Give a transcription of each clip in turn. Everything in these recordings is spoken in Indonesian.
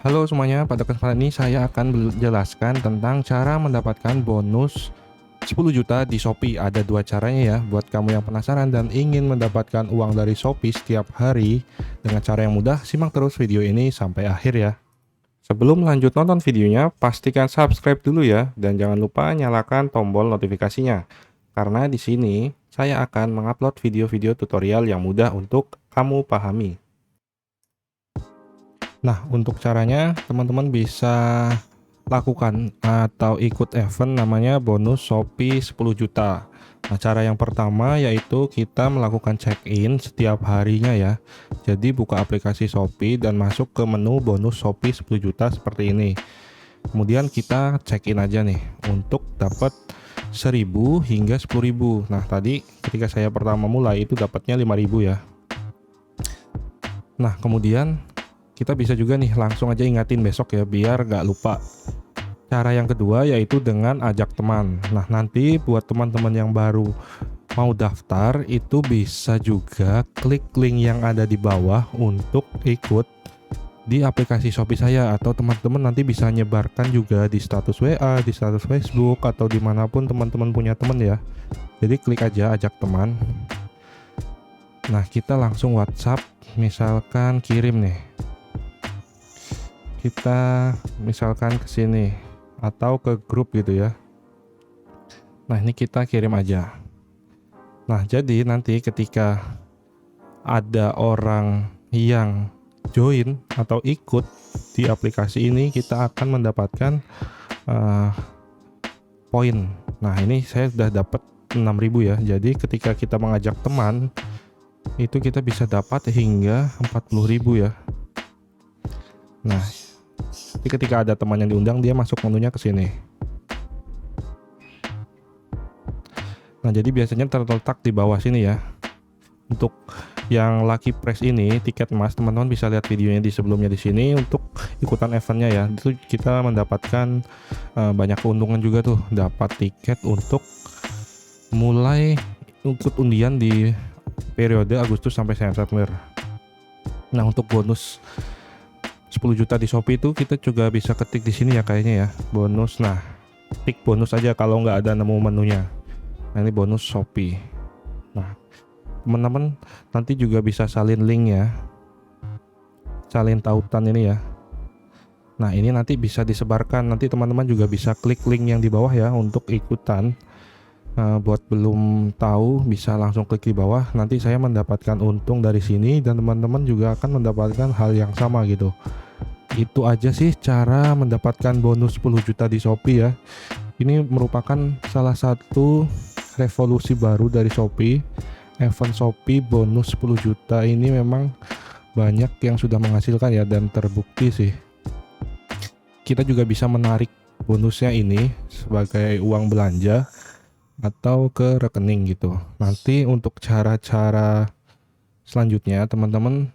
Halo semuanya, pada kesempatan ini saya akan menjelaskan tentang cara mendapatkan bonus 10 juta di Shopee. Ada dua caranya ya, buat kamu yang penasaran dan ingin mendapatkan uang dari Shopee setiap hari dengan cara yang mudah, simak terus video ini sampai akhir ya. Sebelum lanjut nonton videonya, pastikan subscribe dulu ya, dan jangan lupa nyalakan tombol notifikasinya. Karena di sini saya akan mengupload video-video tutorial yang mudah untuk kamu pahami. Nah, untuk caranya teman-teman bisa lakukan atau ikut event namanya bonus Shopee 10 juta. Nah, cara yang pertama yaitu kita melakukan check-in setiap harinya ya. Jadi buka aplikasi Shopee dan masuk ke menu bonus Shopee 10 juta seperti ini. Kemudian kita check-in aja nih untuk dapat 1000 hingga 10.000. Nah, tadi ketika saya pertama mulai itu dapatnya 5.000 ya. Nah, kemudian kita bisa juga nih langsung aja ingatin besok ya biar gak lupa. Cara yang kedua yaitu dengan ajak teman. Nah, nanti buat teman-teman yang baru mau daftar itu bisa juga klik link yang ada di bawah untuk ikut di aplikasi Shopee saya, atau teman-teman nanti bisa nyebarkan juga di status WA, di status Facebook, atau dimanapun teman-teman punya teman ya. Jadi klik aja ajak teman. Nah, kita langsung WhatsApp, misalkan kirim nih. Kita misalkan ke sini atau ke grup gitu ya. Nah, ini kita kirim aja. Nah, jadi nanti ketika ada orang yang join atau ikut di aplikasi ini, kita akan mendapatkan poin. Nah, ini saya sudah dapat 6.000 ya. Jadi ketika kita mengajak teman itu kita bisa dapat hingga 40.000 ya. Nah, jadi ketika ada teman yang diundang, dia masuk menunya ke sini. Nah, jadi biasanya terletak di bawah sini ya. Untuk yang Lucky Prize ini, tiket emas, teman-teman bisa lihat videonya di sebelumnya di sini untuk ikutan eventnya ya. Itu kita mendapatkan banyak keuntungan juga tuh, dapat tiket untuk mulai ikut undian di periode Agustus sampai September. Nah, untuk bonus 10 juta di Shopee itu kita juga bisa ketik di sini ya kayaknya ya, bonus. Nah, klik bonus aja kalau nggak ada nemu menunya. Nah, ini bonus Shopee. Nah, teman-teman nanti juga bisa salin link ya, salin tautan ini ya. Nah, ini nanti bisa disebarkan, nanti teman-teman juga bisa klik link yang di bawah ya untuk ikutan. Buat belum tahu bisa langsung klik di bawah, nanti saya mendapatkan untung dari sini dan teman-teman juga akan mendapatkan hal yang sama gitu. Itu aja sih cara mendapatkan bonus 10 juta di Shopee ya. Ini merupakan salah satu revolusi baru dari Shopee. Event Shopee bonus 10 juta ini memang banyak yang sudah menghasilkan ya, dan terbukti sih. Kita juga bisa menarik bonusnya ini sebagai uang belanja atau ke rekening gitu. Nanti untuk cara-cara selanjutnya teman-teman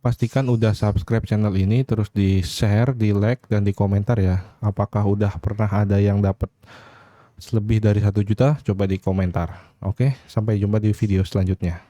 pastikan udah subscribe channel ini, terus di share, di like, dan di komentar ya. Apakah udah pernah ada yang dapat lebih dari 1 juta? Coba di komentar. Oke, sampai jumpa di video selanjutnya.